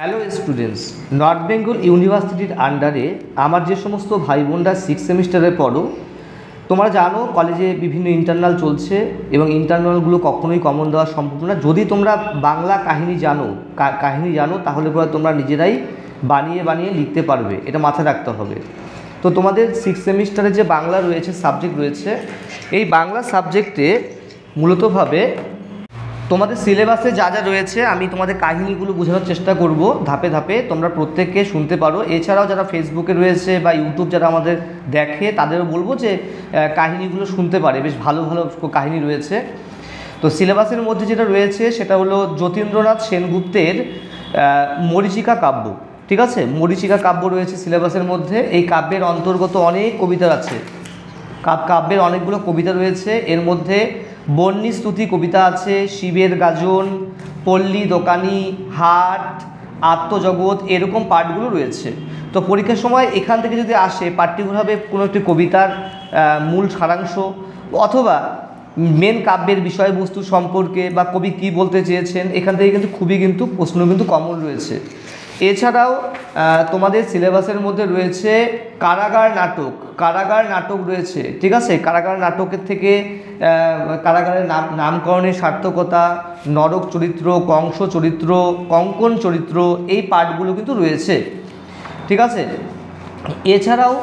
Hello students, north Bengal ইউনিভার্সিটির আন্ডারে আমার যে সমস্ত ভাই বোনরা 6 সেমিস্টারে পড়ো, তোমরা জানো কলেজে বিভিন্ন ইন্টারনাল চলছে এবং ইন্টারনালগুলো কখনোই কমন দেওয়া সম্ভব না। যদি তোমরা বাংলা কাহিনী জানো তাহলে পরে তোমরা নিজেরাই বানিয়ে বানিয়ে লিখতে পারবে, এটা মাথায় রাখতে হবে। তো তোমাদের 6 সেমিস্টারে যে বাংলা রয়েছে, সাবজেক্ট রয়েছে, এই বাংলা সাবজেক্টে মূলতভাবে তোমাদের সিলেবাসে যা যা রয়েছে আমি তোমাদের কাহিনীগুলো বোঝানোর চেষ্টা করব ধাপে ধাপে, তোমরা প্রত্যেককে শুনতে পারো। এছাড়াও যারা ফেসবুকে রয়েছে বা ইউটিউব যারা আমাদের দেখে তাদেরও বলবো যে কাহিনীগুলো শুনতে পারে, বেশ ভালো ভালো কাহিনী রয়েছে। তো সিলেবাসের মধ্যে যেটা রয়েছে সেটা হলো যতীন্দ্রনাথ সেনগুপ্তের মরীচিকা কাব্য। ঠিক আছে, মরীচিকা কাব্য রয়েছে সিলেবাসের মধ্যে। এই কাব্যের অন্তর্গত অনেক কবিতা আছে, কাব্যের অনেকগুলো কবিতা রয়েছে। এর মধ্যে বন্যী স্তুতি কবিতা আছে, শিবের গাজন, পল্লী দোকানি, হাট, আত্মজগৎ, এরকম পাঠগুলো রয়েছে। তো পরীক্ষার সময় এখান থেকে যদি আসে পার্টিকুলারভাবে কোনো একটি কবিতার মূল সারাংশ অথবা মেন কাব্যের বিষয়বস্তু সম্পর্কে বা কবি কী বলতে চেয়েছেন, এখান থেকে কিন্তু খুবই প্রশ্ন কমন রয়েছে। এছাড়াও তোমাদের সিলেবাসের মধ্যে রয়েছে কারাগার নাটক রয়েছে। ঠিক আছে, কারাগার নাটকের থেকে কারাগারের নামকরণের সার্থকতা, নরক চরিত্র, কংস চরিত্র, কঙ্কন চরিত্র, এই পাঠগুলো কিন্তু রয়েছে। ঠিক আছে, এছাড়াও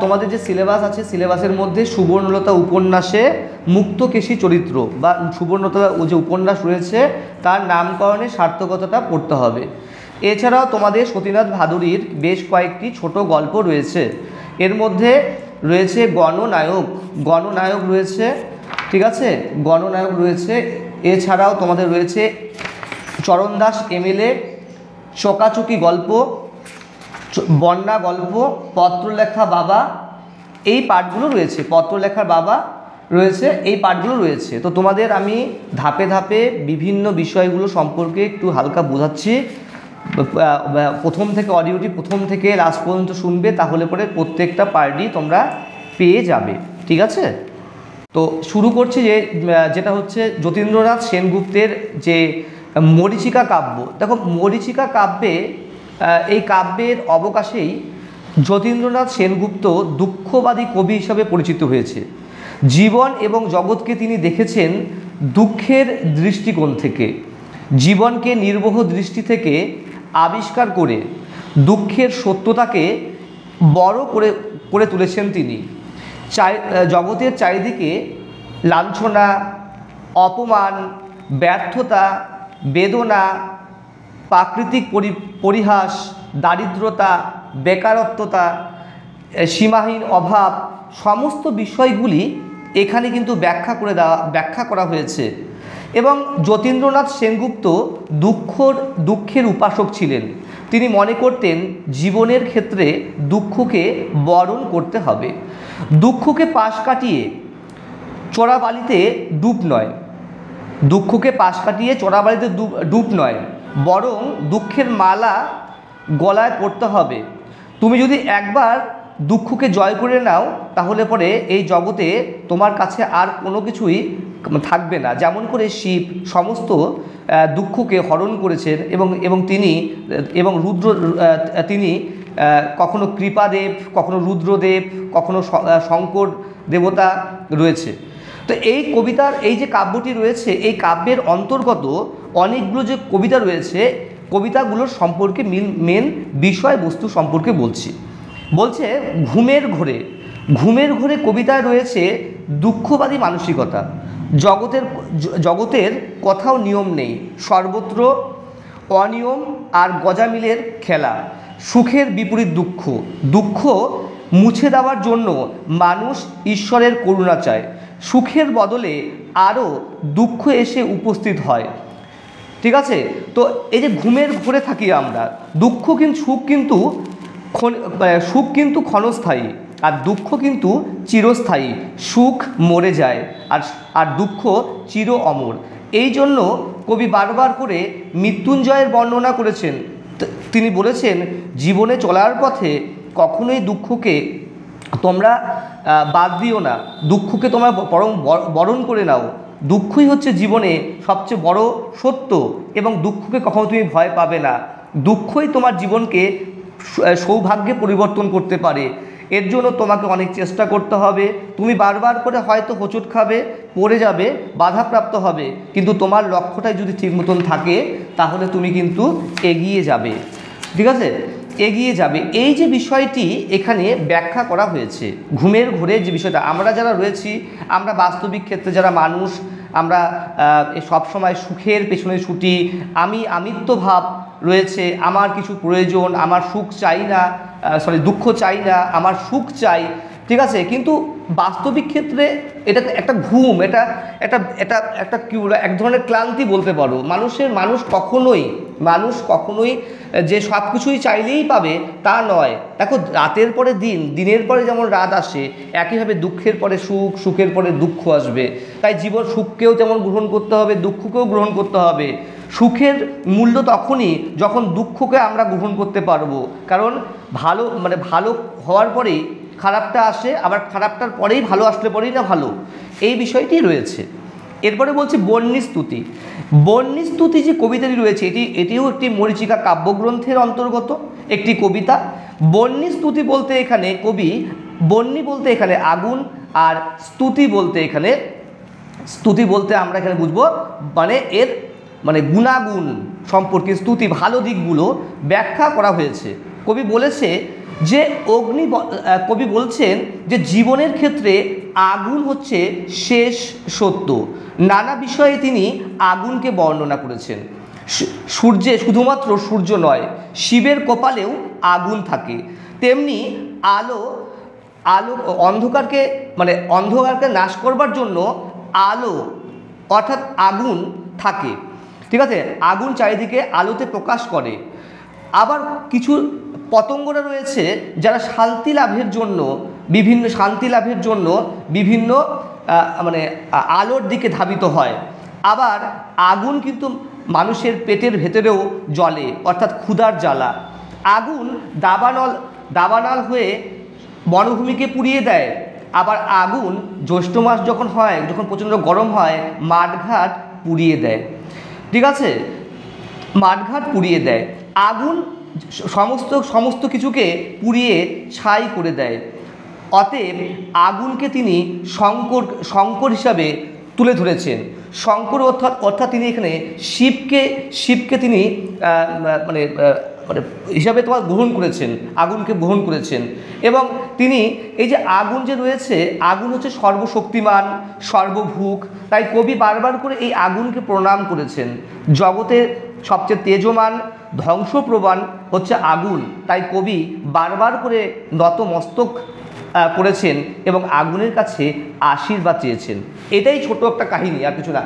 তোমাদের যে সিলেবাস আছে, সিলেবাসের মধ্যে সুবর্ণলতা উপন্যাসে মুক্তকেশী চরিত্র বা সুবর্ণলতা যে উপন্যাস রয়েছে তার নামকরণের সার্থকতাটা পড়তে হবে। এছাড়াও তোমাদের সতীনাথ ভাদুড়ীর বেশ কয়েকটি ছোট গল্প রয়েছে। এর মধ্যে রয়েছে গণনায়ক রয়েছে। ঠিক আছে, গণনায়ক রয়েছে। এছাড়াও তোমাদের রয়েছে চরণদাস এমএলএ, চকাচকি গল্প, বন্যা গল্প, পত্রলেখা বাবা, এই পাঠগুলো রয়েছে। পত্রলেখার বাবা রয়েছে, এই পাঠগুলো রয়েছে। তো তোমাদের আমি ধাপে ধাপে বিভিন্ন বিষয়গুলো সম্পর্কে একটু হালকা বোঝাচ্ছি। প্রথম থেকে অডিওটি প্রথম থেকে লাস্ট পর্যন্ত শুনবে, তাহলে পরে প্রত্যেকটা পার্টই তোমরা পেয়ে যাবে। ঠিক আছে, তো শুরু করছি যেটা হচ্ছে যতীন্দ্রনাথ সেনগুপ্তের যে মরীচিকা কাব্য। দেখো, মরীচিকা কাব্যে এই কাব্যের অবকাশেই যতীন্দ্রনাথ সেনগুপ্ত দুঃখবাদী কবি হিসাবে পরিচিত হয়েছে। জীবন এবং জগৎকে তিনি দেখেছেন দুঃখের দৃষ্টিকোণ থেকে, জীবনকে নির্বহ দৃষ্টি থেকে আবিষ্কার করে দুঃখের সত্যতাকে বড় করে তুলেছেন তিনি। জগতের চারিদিকে লাঞ্ছনা, অপমান, ব্যর্থতা, বেদনা, প্রাকৃতিক পরিহাস, দারিদ্রতা, বেকারত্বতা, সীমাহীন অভাব, সমস্ত বিষয়গুলি এখানে কিন্তু ব্যাখ্যা করা হয়েছে। এবং যতীন্দ্রনাথ সেনগুপ্ত দুঃখের উপাসক ছিলেন। তিনি মনে করতেন জীবনের ক্ষেত্রে দুঃখকে বরণ করতে হবে। দুঃখকে পাশ কাটিয়ে চোরাবালিতে ডুব নয়, বরং দুঃখের মালা গলায় পড়তে হবে। তুমি যদি একবার দুঃখকে জয় করে নাও তাহলে পরে এই জগতে তোমার কাছে আর কোনো কিছুই থাকবে না। যেমন করে শিব সমস্ত দুঃখকে হরণ করেছেন এবং তিনি কখনো কৃপাদেব, কখনো রুদ্রদেব, কখনো শঙ্কর দেবতা রয়েছে। তো এই যে কাব্যটি রয়েছে, এই কাব্যের অন্তর্গত অনেকগুলো যে কবিতা রয়েছে, কবিতাগুলোর সম্পর্কে মেন বিষয়বস্তু সম্পর্কে বলছে ঘুমের ঘোরে কবিতায় রয়েছে দুঃখবাদী মানসিকতা। জগতের কোথাও নিয়ম নেই, সর্বত্র অনিয়ম আর গজামিলের খেলা। সুখের বিপরীত দুঃখ মুছে দেওয়ার জন্য মানুষ ঈশ্বরের করুণা চায়। সুখের বদলে আরও দুঃখ এসে উপস্থিত হয়। ঠিক আছে, তো এই যে ঘুমের ঘোরে থাকি আমরা, সুখ কিন্তু ক্ষণস্থায়ী আর দুঃখ কিন্তু চিরস্থায়ী। সুখ মরে যায় আর দুঃখ চির অমর। এই জন্য কবি বারবার করে মৃত্যুঞ্জয়ের বর্ণনা করেছেন। তিনি বলেছেন, জীবনে চলার পথে কখনোই দুঃখকে তোমরা বাদ দিও না, দুঃখকে তোমরা বরণ করে নাও। দুঃখই হচ্ছে জীবনে সবচেয়ে বড় সত্য এবং দুঃখকে কখনো তুমি ভয় পাবে না। দুঃখই তোমার জীবনকে সৌভাগ্যে পরিবর্তন করতে পারে। এর জন্য তোমাকে অনেক চেষ্টা করতে হবে। তুমি বারবার করে হয়তো হোঁচট খাবে, পড়ে যাবে, বাধাপ্রাপ্ত হবে, কিন্তু তোমার লক্ষ্যটাই যদি ঠিক মতন থাকে তাহলে তুমি কিন্তু এগিয়ে যাবে। ঠিক আছে, এগিয়ে যাবে। এই যে বিষয়টি এখানে ব্যাখ্যা করা হয়েছে, ঘুমের ঘোরে যে বিষয়টা, আমরা যারা রয়েছি, আমরা বাস্তবিক ক্ষেত্রে যারা মানুষ, আমরা সবসময় সুখের পেছনে ছুটি, আমিত্ব ভাব রয়েছে, আমার কিছু প্রয়োজন, আমার সুখ চাই না, দুঃখ চাই না, আমার সুখ চাই। ঠিক আছে, কিন্তু বাস্তবিক ক্ষেত্রে এটা একটা ঘুম, এটা একটা এটা একটা কি এক ধরনের ক্লান্তি বলতে পারো। মানুষ কখনোই যে সব কিছুই চাইলেই পাবে তা নয়। দেখো, রাতের পরে দিন, দিনের পরে যেমন রাত আসে, একইভাবে দুঃখের পরে সুখ, সুখের পরে দুঃখ আসবে। তাই জীবন সুখকেও যেমন গ্রহণ করতে হবে, দুঃখকেও গ্রহণ করতে হবে। সুখের মূল্য তখনই যখন দুঃখকে আমরা গ্রহণ করতে পারবো, কারণ ভালো হওয়ার পরেই খারাপটা আসে, আবার খারাপটার পরেই ভালো আসলে পরেই না ভালো, এই বিষয়টি রয়েছে। এরপরে বলছি বন্যিস্তুতি। বন্যিস্তুতি যে কবিতাটি রয়েছে, এটিও একটি মরীচিকা কাব্যগ্রন্থের অন্তর্গত একটি কবিতা। বন্যিস্তুতি বলতে এখানে বন্যী বলতে এখানে আগুন, আর স্তুতি বলতে আমরা এখানে বুঝবো এর গুণাগুণ সম্পর্কে, স্তুতি, ভালো দিকগুলো ব্যাখ্যা করা হয়েছে। কবি বলছেন যে জীবনের ক্ষেত্রে আগুন হচ্ছে শেষ সত্য। নানা বিষয়ে তিনি আগুনকে বর্ণনা করেছেন। শুধুমাত্র সূর্য নয়, শিবের কপালেও আগুন থাকে। তেমনি আলো অন্ধকারকে নাশ করবার জন্য আলো অর্থাৎ আগুন থাকে। ঠিক আছে, আগুন চারিদিকে আলোতে প্রকাশ করে। আবার কিছু পতঙ্গরা রয়েছে যারা শান্তি লাভের জন্য বিভিন্ন আলোর দিকে ধাবিত হয়। আবার আগুন কিন্তু মানুষের পেটের ভেতরেও জ্বলে, অর্থাৎ ক্ষুধার জ্বালা। আগুন দাবানল হয়ে বনভূমিকে পুড়িয়ে দেয়। আবার আগুন জ্যৈষ্ঠ মাস যখন প্রচণ্ড গরম হয়, মাঠঘাট পুড়িয়ে দেয়। ঠিক আছে, মাঠঘাট পুড়িয়ে দেয়। আগুন সমস্ত কিছুকে পুড়িয়ে ছাই করে দেয়। অতএব আগুনকে তিনি শঙ্কর হিসাবে তুলে ধরেছেন। শঙ্কর অর্থাৎ তিনি এখানে শিবকে তিনি হিসাবে গ্রহণ করেছেন, আগুনকে গ্রহণ করেছেন। এবং তিনি এই যে আগুন যে রয়েছে, আগুন হচ্ছে সর্বশক্তিমান, সর্বভূক। তাই কবি বারবার করে এই আগুনকে প্রণাম করেছেন। জগতের সবচেয়ে তেজমান, ধ্বংসপ্রবণ হচ্ছে আগুন। তাই কবি বারবার করে নতমস্তক করেছেন এবং আগুনের কাছে আশীর্বাদ চেয়েছেন। এটাই ছোট একটা কাহিনী, আর কিছু না।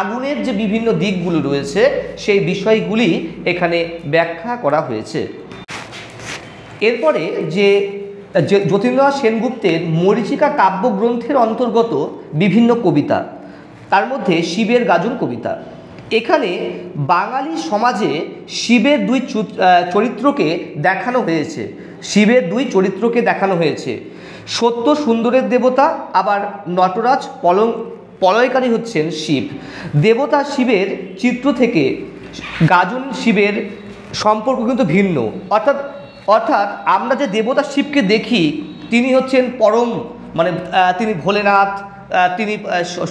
আগুনের যে বিভিন্ন দিকগুলো রয়েছে সেই বিষয়গুলি এখানে ব্যাখ্যা করা হয়েছে। এরপরে যে যতীন্দ্রনাথ সেনগুপ্তের মরীচিকা কাব্যগ্রন্থের অন্তর্গত বিভিন্ন কবিতা, তার মধ্যে শিবের গাজন কবিতা। এখানে বাঙালি সমাজে শিবের দুই চরিত্রকে দেখানো হয়েছে। সত্য সুন্দরের দেবতা, আবার নটরাজ পলয়কারী হচ্ছেন শিব। দেবতা শিবের চিত্র থেকে গাজন শিবের সম্পর্ক কিন্তু ভিন্ন। অর্থাৎ আমরা যে দেবতা শিবকে দেখি, তিনি হচ্ছেন পরম, তিনি ভোলেনাথ, তিনি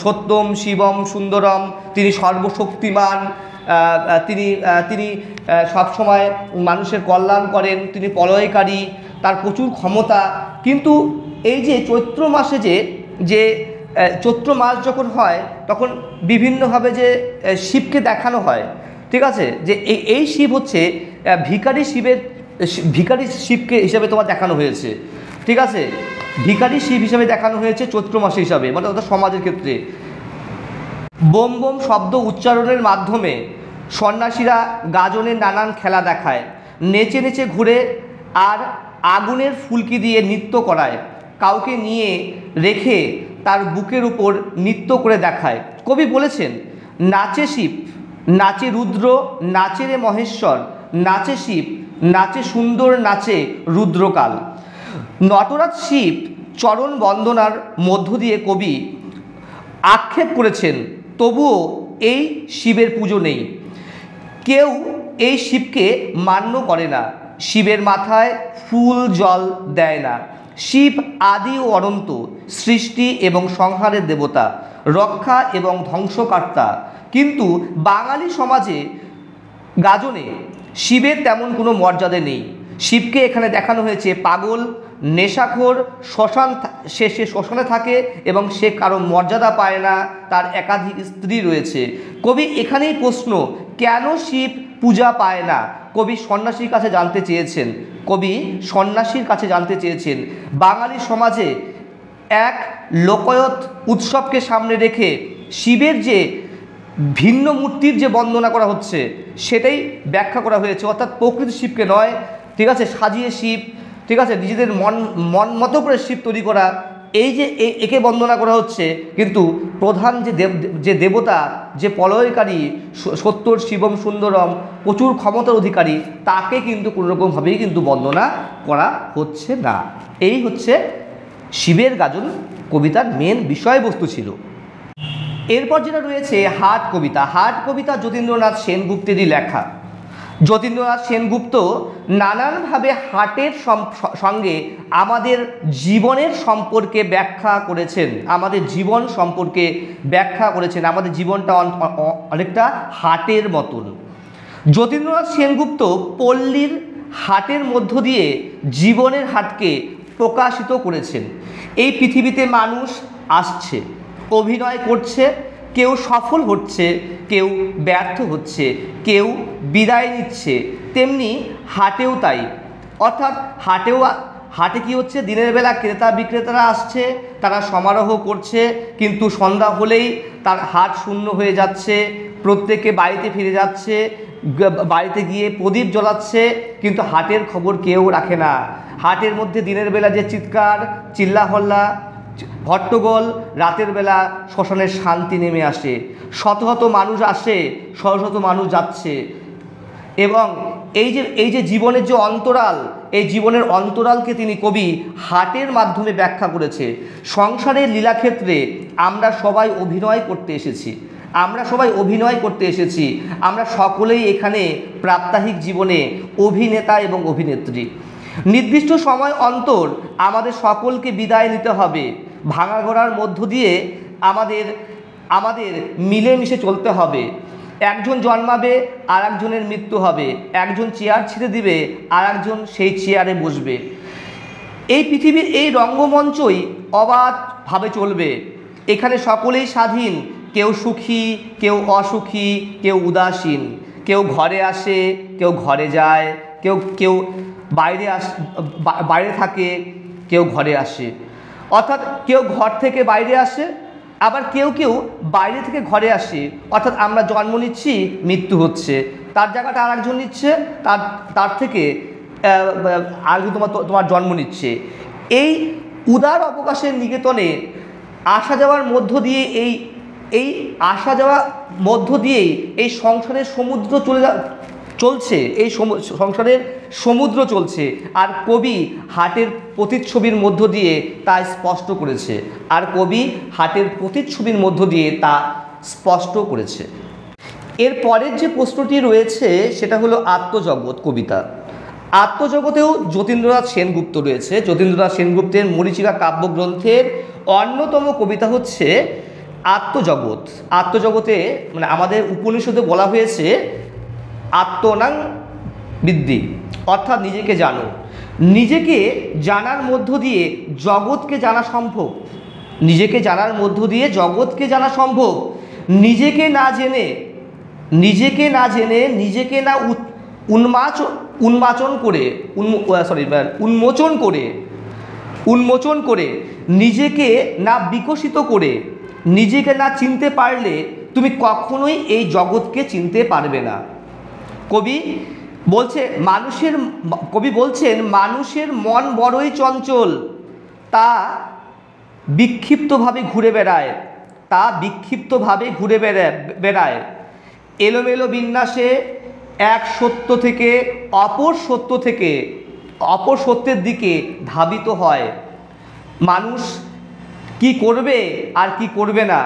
সত্যম শিবম সুন্দরম, তিনি সর্বশক্তিমান, তিনি সবসময় মানুষের কল্যাণ করেন, তিনি পলয়কারী, তার প্রচুর ক্ষমতা। কিন্তু এই যে চৈত্র মাসে যে চৈত্র মাস যখন হয়, তখন বিভিন্নভাবে যে শিবকে দেখানো হয়। ঠিক আছে, যে এই শিব হচ্ছে ভিখারি শিবকে হিসাবে তোমার দেখানো হয়েছে। ঠিক আছে, ভিখারি শিব হিসাবে দেখানো হয়েছে চৈত্র মাসে হিসাবে, অর্থাৎ সমাজের ক্ষেত্রে। বোম বোম শব্দ উচ্চারণের মাধ্যমে সন্ন্যাসীরা গাজনের নানান খেলা দেখায়, নেচে নেচে ঘুরে, আর আগুনের ফুলকি দিয়ে নৃত্য করায়। কাউকে নিয়ে রেখে তার বুকের উপর নৃত্য করে দেখায়। কবি বলেছেন, নাচে শিব, নাচে রুদ্র, নাচে রে মহেশ্বর, নাচে শিব, নাচে সুন্দর, নাচে রুদ্রকাল। নটরাজ শিব চরণ বন্দনার মধ্য দিয়ে কবি আক্ষেপ করেছেন, তবুও এই শিবের পুজো নেই। কেউ এই শিবকে মান্য করে না, শিবের মাথায় ফুল জল দেয় না। শিব আদি ও অনন্ত, সৃষ্টি এবং সংহারের দেবতা, রক্ষা এবং ধ্বংসকর্তা। কিন্তু বাঙালি সমাজে গাজনে শিবের তেমন কোনো মর্যাদা নেই। শিবকে এখানে দেখানো হয়েছে পাগল, নেশাখোর, সে শ্মশানে থাকে এবং সে কারো মর্যাদা পায় না, তার একাধিক স্ত্রী রয়েছে। কবি এখানেই প্রশ্ন, কেন শিব পূজা পায় না? কবি সন্ন্যাসীর কাছে জানতে চেয়েছেন। বাঙালি সমাজে এক লোকায়ত উৎসবকে সামনে রেখে শিবের যে ভিন্ন মূর্তির যে বন্দনা করা হচ্ছে সেটাই ব্যাখ্যা করা হয়েছে, অর্থাৎ প্রকৃত শিবকে নয়, ঠিক আছে, সাজিয়ে শিব, ঠিক আছে, নিজেদের মন মতো করে শিব তৈরি করা, এই যে একে বন্দনা করা হচ্ছে। কিন্তু প্রধান যে দেবতা, যে প্রলয়কারী, সত্তর শিবম সুন্দরম, প্রচুর ক্ষমতার অধিকারী, তাকে কিন্তু কোনোরকমভাবেই কিন্তু বন্দনা করা হচ্ছে না। এই হচ্ছে শিবের গাজন কবিতার মেন বিষয়বস্তু ছিল। এরপর যেটা রয়েছে হাট কবিতা। হাট কবিতা যতীন্দ্রনাথ সেনগুপ্তেরই লেখা। যতীন্দ্রনাথ সেনগুপ্ত নানানভাবে হাটের সঙ্গে আমাদের জীবনের সম্পর্কে ব্যাখ্যা করেছেন, আমাদের জীবনটা অনেকটা হাটের মতন। যতীন্দ্রনাথ সেনগুপ্ত পল্লীর হাটের মধ্য দিয়ে জীবনের হাটকে প্রকাশিত করেছেন। এই পৃথিবীতে মানুষ আসছে, অভিনয় করছে, কেউ সফল হচ্ছে, কেউ ব্যর্থ হচ্ছে, কেউ বিদায় নিচ্ছে, তেমনি হাটেও তাই। অর্থাৎ হাটে কি হচ্ছে, দিনের বেলা ক্রেতা বিক্রেতারা আসছে, তারা সমারোহ করছে, কিন্তু সন্ধ্যা হলেই তার হাট শূন্য হয়ে যাচ্ছে, প্রত্যেকে বাড়িতে ফিরে যাচ্ছে, বাড়িতে গিয়ে প্রদীপ জ্বলাচ্ছে, কিন্তু হাটের খবর কেউ রাখে না। হাটের মধ্যে দিনের বেলা যে চিৎকার, চিল্লাহল্লা, হট্টগোল, রাতের বেলা শ্মশানের শান্তি নেমে আসে। শত শত মানুষ আসে, শত শত মানুষ যাচ্ছে, এবং এই যে জীবনের যে অন্তরাল, এই জীবনের অন্তরালকে কবি হাটের মাধ্যমে ব্যাখ্যা করেছে। সংসারের লীলাক্ষেত্রে আমরা সবাই অভিনয় করতে এসেছি, আমরা সকলেই এখানে প্রাত্যহিক জীবনে অভিনেতা এবং অভিনেত্রী। নির্দিষ্ট সময় অন্তর আমাদের সকলকে বিদায় নিতে হবে। ভাঙাগড়ার মধ্য দিয়ে আমাদের মিলেমিশে চলতে হবে। একজন জন্মাবে, আর একজনের মৃত্যু হবে। একজন চেয়ার ছেড়ে দিবে, আর একজন সেই চেয়ারে বসবে। এই পৃথিবীর এই রঙ্গমঞ্চই অবাধভাবে চলবে। এখানে সকলেই স্বাধীন, কেউ সুখী, কেউ অসুখী, কেউ উদাসীন, কেউ ঘরে আসে, কেউ ঘরে যায়, কেউ বাইরে থাকে, কেউ ঘরে আসে। অর্থাৎ কেউ ঘর থেকে বাইরে আসে, আবার কেউ বাইরে থেকে ঘরে আসে। অর্থাৎ আমরা জন্ম নিচ্ছি, মৃত্যু হচ্ছে, তার জায়গাটা আর একজন নিচ্ছে, তার থেকে আগে তোমার জন্ম নিচ্ছে। এই উদার অবকাশের নিকেতনে আসা যাওয়ার মধ্য দিয়ে এই সংসারের সমুদ্র চলছে, সংসারের সমুদ্র চলছে। আর কবি হাটের প্রতিচ্ছবির মধ্য দিয়ে তা স্পষ্ট করেছে। এর পরের যে প্রশ্নটি রয়েছে সেটা হলো আত্মজগৎ কবিতা। আত্মজগতেও যতীন্দ্রনাথ সেনগুপ্ত রয়েছে। যতীন্দ্রনাথ সেনগুপ্তের মরীচিকা কাব্যগ্রন্থের অন্যতম কবিতা হচ্ছে আত্মজগৎ। আত্মজগতে মানে আমাদের উপনিষদে বলা হয়েছে আত্মনাং বিদ্ধি, অর্থাৎ নিজেকে জানো। নিজেকে জানার মধ্য দিয়ে জগৎকে জানা সম্ভব। নিজেকে জানা সম্ভব। নিজেকে না জেনে, নিজেকে না উন্মোচন করে, নিজেকে না বিকশিত করে, নিজেকে না চিনতে পারলে তুমি কখনোই এই জগৎকে চিনতে পারবে না। কবি বলছেন মানুষের মন বড়ই চঞ্চল, তা বিক্ষিপ্তভাবে ঘুরে বেড়ায়, এলোমেলো বিন্যাসে এক সত্য থেকে অপর সত্যের দিকে ধাবিত হয়। মানুষ কি করবে আর কি করবে না,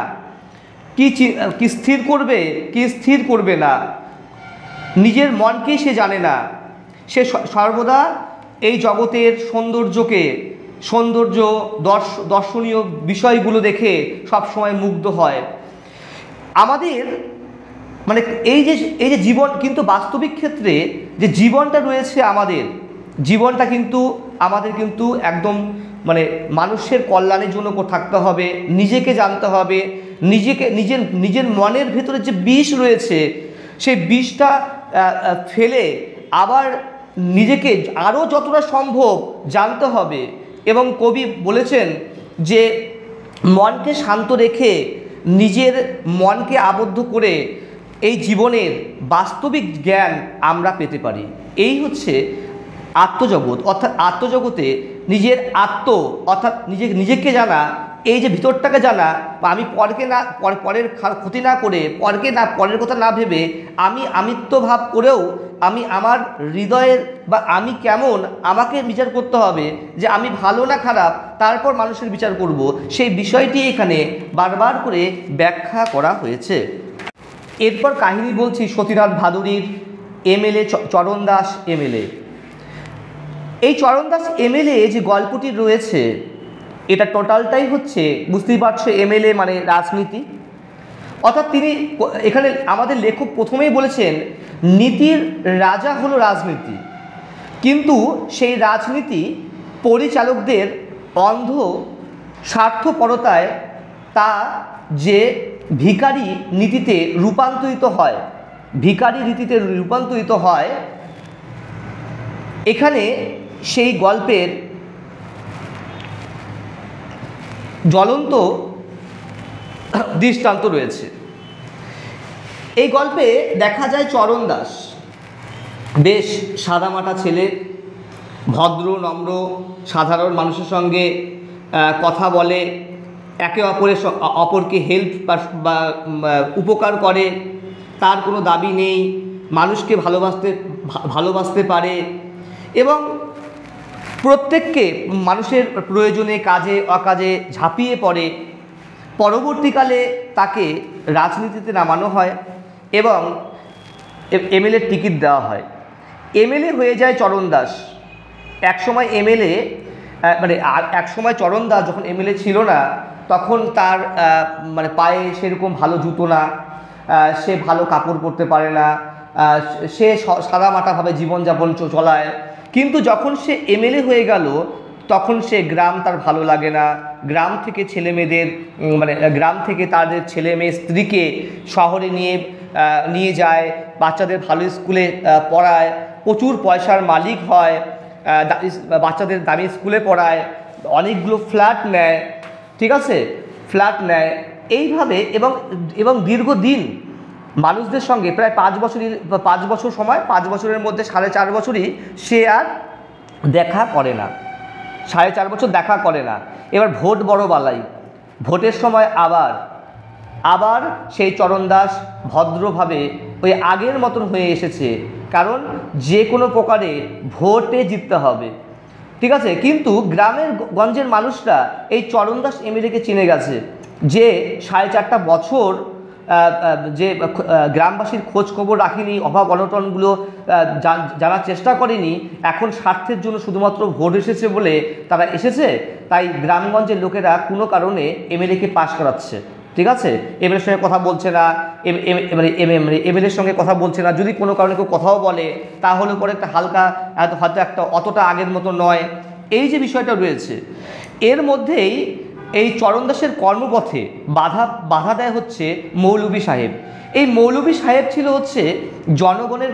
কি স্থির করবে কি স্থির করবে না, নিজের মনকেই সে জানে না, সে সর্বদা এই জগতের সৌন্দর্য দর্শনীয় বিষয়গুলো দেখে সবসময় মুগ্ধ হয়। আমাদের মানে এই যে জীবন, কিন্তু বাস্তবিক ক্ষেত্রে যে জীবনটা রয়েছে আমাদের জীবনটা কিন্তু আমাদের কিন্তু একদম মানে মানুষের কল্যাণের জন্য থাকতে হবে, নিজেকে জানতে হবে, নিজের মনের ভেতরে যে বিষ রয়েছে সেই বিষটা ফেলে আবার নিজেকে আরও যতটা সম্ভব জানতে হবে। এবং কবি বলেছেন যে মনকে শান্ত রেখে নিজের মনকে আবদ্ধ করে এই জীবনের বাস্তবিক জ্ঞান আমরা পেতে পারি। এই হচ্ছে আত্মজগৎ, অর্থাৎ আত্মজগতে নিজের অর্থাৎ নিজেকে জানা, এই যে ভিতরটাকে জানা, বা আমি পরের ক্ষতি না করে, পরের কথা না ভেবে আমি আমিত্ব ভাব করেও আমি আমার হৃদয়ের বা আমি কেমন আমাকে বিচার করতে হবে, যে আমি ভালো না খারাপ, তারপর মানুষের বিচার করব। সেই বিষয়টি এখানে বারবার করে ব্যাখ্যা করা হয়েছে। এরপর কাহিনী বলছি সতীনাথ ভাদুড়ীর এমএলএ চরণ দাস এমএলএ। এই চরণ দাস এমএলএ যে গল্পটি রয়েছে এটা টোটালটাই হচ্ছে, বুঝতেই পারছো, এমএলএ মানে রাজনীতি। অর্থাৎ তিনি এখানে আমাদের লেখক প্রথমেই বলেছেন নীতির রাজা হলো রাজনীতি, কিন্তু সেই রাজনীতি পরিচালকদের অন্ধ স্বার্থপরতায় তা যে ভিখারি নীতিতে রূপান্তরিত হয়, এখানে সেই গল্পের জ্বলন্ত দৃষ্টান্ত রয়েছে। এই গল্পে দেখা যায় চরণ দাস বেশ সাদামাটা ছেলে, ভদ্র নম্র সাধারণ মানুষের সঙ্গে কথা বলে, একে অপরকে হেল্প বা উপকার করে, তার কোনো দাবি নেই, মানুষকে ভালোবাসতে পারে এবং প্রত্যেককে মানুষের প্রয়োজনে কাজে অকাজে ঝাঁপিয়ে পড়ে। পরবর্তীকালে তাকে রাজনীতিতে নামানো হয় এবং এমএলএর টিকিট দেওয়া হয়। এমএলএ হয়ে যায় চরণ দাস। একসময় চরণ দাস যখন এমএলএ ছিল না, তখন তার মানে পায়ে সেরকম ভালো জুতো না, সে ভালো কাপড় পরতে পারে না, সে সাদামাটাভাবে জীবনযাপন চলায়। কিন্তু যখন সে এমএলএ হয়ে গেল তখন সে গ্রাম তার ভালো লাগে না, গ্রাম থেকে গ্রাম থেকে তাদের ছেলে মেয়ে স্ত্রীকে শহরে নিয়ে যায়, বাচ্চাদের ভালো স্কুলে পড়ায়, প্রচুর পয়সার মালিক হয়, বাচ্চাদের দামি স্কুলে পড়ায়, অনেকগুলো ফ্ল্যাট নেয়, ঠিক আছে, ফ্ল্যাট নেয় এইভাবে এবং দীর্ঘদিন মানুষদের সঙ্গে প্রায় 5 বছর সময়, 5 বছরের মধ্যে 4.5 বছরই সে আর দেখা করে না, 4.5 বছর দেখা করে না। এবার ভোট বড় বালাই, ভোটের সময় আবার সেই চরণ দাস ভদ্রভাবে ওই আগের মতন হয়ে এসেছে, কারণ যে কোনো প্রকারে ভোটে জিততে হবে, ঠিক আছে। কিন্তু গ্রামের গঞ্জের মানুষরা এই চরণ দাস এমএলএকে চিনে গেছে, যে 4.5 বছর যে গ্রামবাসীর খোঁজ খবর রাখেনি, অভাব অনটনগুলো জানার চেষ্টা করেনি, এখন স্বার্থের জন্য শুধুমাত্র ভোট এসেছে বলে তারা এসেছে, তাই গ্রামগঞ্জের লোকেরা কোনো কারণে এমএলএকে পাশ করাচ্ছে, ঠিক আছে। এমএলএর সঙ্গে কথা বলছে না, এমএলএর সঙ্গে কথা বলছে না, যদি কোনো কারণে কেউ কথাও বলে তাহলে পরে একটা হালকা, হয়তো একটা অতটা আগের মতো নয়, এই যে বিষয়টা রয়েছে। এর মধ্যেই এই চরণ দাসের কর্মপথে বাধা দেয় হচ্ছে মৌলভী সাহেব। এই মৌলভী সাহেব ছিল হচ্ছে জনগণের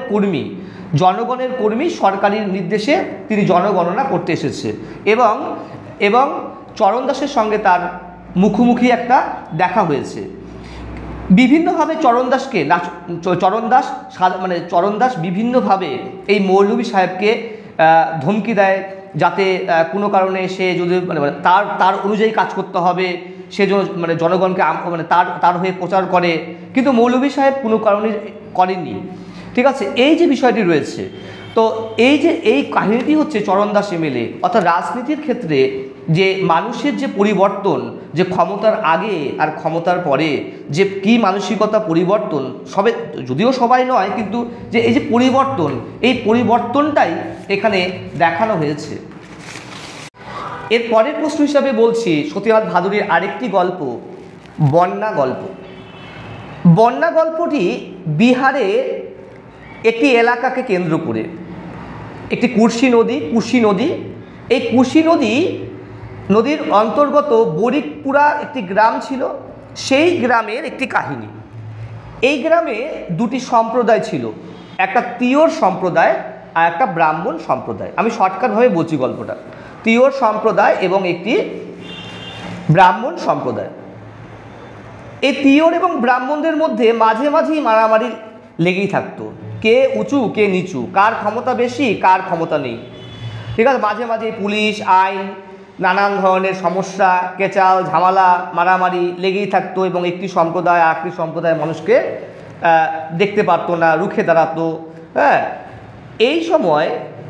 কর্মী, সরকারি নির্দেশে তিনি জনগণনা করতে এসেছে এবং চরণ দাসের সঙ্গে তার মুখোমুখি একটা দেখা হয়েছে। বিভিন্নভাবে চরণ দাস বিভিন্নভাবে এই মৌলভী সাহেবকে ধমকি দেয়, যাতে কোনো কারণে সে যদি তার অনুযায়ী কাজ করতে হবে, সে জনগণকে তার হয়ে প্রচার করে, কিন্তু মৌলভী সাহেব কোনো কারণে করেননি, ঠিক আছে। এই যে বিষয়টি রয়েছে, তো এই কাহিনীটি হচ্ছে চরণ দাস এমএলএ, অর্থাৎ রাজনীতির ক্ষেত্রে যে মানুষের যে পরিবর্তন যে ক্ষমতার আগে আর ক্ষমতার পরে যে কি মানসিকতা পরিবর্তন, সবে যদিও সবাই নয়, কিন্তু যে এই যে পরিবর্তন, এই পরিবর্তনটাই এখানে দেখানো হয়েছে। এর পরের প্রশ্ন হিসাবে বলছি সতীনাথ ভাদুড়ীর আরেকটি গল্প, বন্যা গল্প। বন্যা গল্পটি বিহারে একটি এলাকাকে কেন্দ্র করে, একটি কুশি নদী, এই কুশি নদীর অন্তর্গত বরিকপুরা একটি গ্রাম ছিল, সেই গ্রামের একটি কাহিনী। এই গ্রামে দুটি সম্প্রদায় ছিল, একটা তিওর সম্প্রদায় আর একটা ব্রাহ্মণ সম্প্রদায়। আমি শর্টকাটভাবে বলছি গল্পটা। তিওর সম্প্রদায় এবং একটি ব্রাহ্মণ সম্প্রদায়। এই তিওর এবং ব্রাহ্মণদের মধ্যে মাঝে মাঝেই মারামারি লেগেই থাকতো, কে উঁচু কে নিচু, কার ক্ষমতা বেশি কার ক্ষমতা নেই, ঠিক আছে। মাঝে মাঝে পুলিশ আইন নানান ধরনের সমস্যা, কেচাল ঝামেলা, মারামারি লেগেই থাকতো এবং একটি সম্প্রদায় আরেকটি সম্প্রদায়ের মানুষকে দেখতে পারতো না, রুখে দাঁড়াতো। হ্যাঁ, এই সময়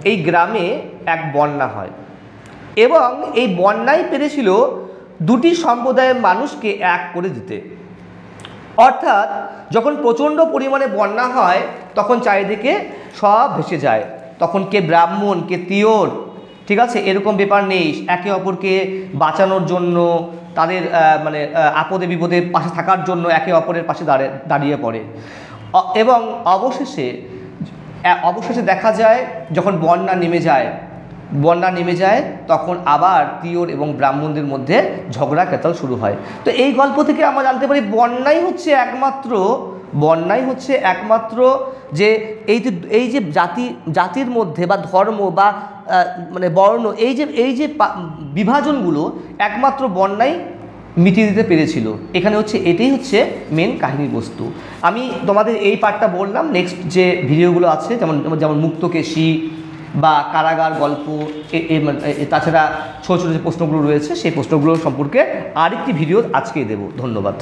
এই গ্রামে এক বন্যা হয় এবং এই বন্যায় পেরেছিল দুটি সম্প্রদায়ের মানুষকে এক করে দিতে। অর্থাৎ যখন প্রচণ্ড পরিমাণে বন্যা হয় তখন চারিদিকে সব ভেসে যায়, তখন কে ব্রাহ্মণ কে তিওর, ঠিক আছে, এরকম ব্যাপার নেই। একে অপরকে বাঁচানোর জন্য, তাদের মানে আপদে বিপদে পাশে থাকার জন্য একে অপরের পাশে দাঁড়িয়ে পড়ে। এবং অবশেষে দেখা যায় যখন বন্যা নেমে যায় তখন আবার তিওর এবং ব্রাহ্মণদের মধ্যে ঝগড়া কেতাল শুরু হয়। তো এই গল্প থেকে আমরা জানতে পারি বন্যাই হচ্ছে একমাত্র যে এই যে জাতির মধ্যে বা ধর্ম বা মানে বর্ণ, এই যে বিভাজনগুলো একমাত্র বন্যাই মিটিয়ে দিতে পেরেছিল। এখানে এটাই হচ্ছে মেন কাহিনীর বস্তু। আমি তোমাদের এই পার্টটা বললাম। নেক্সট যে ভিডিওগুলো আছে যেমন মুক্তকেশী বা কারাগার গল্প, তাছাড়া ছোটো ছোটো যে প্রশ্নগুলো রয়েছে সেই প্রশ্নগুলো সম্পর্কে আরেকটি ভিডিও আজকেই দেব। ধন্যবাদ।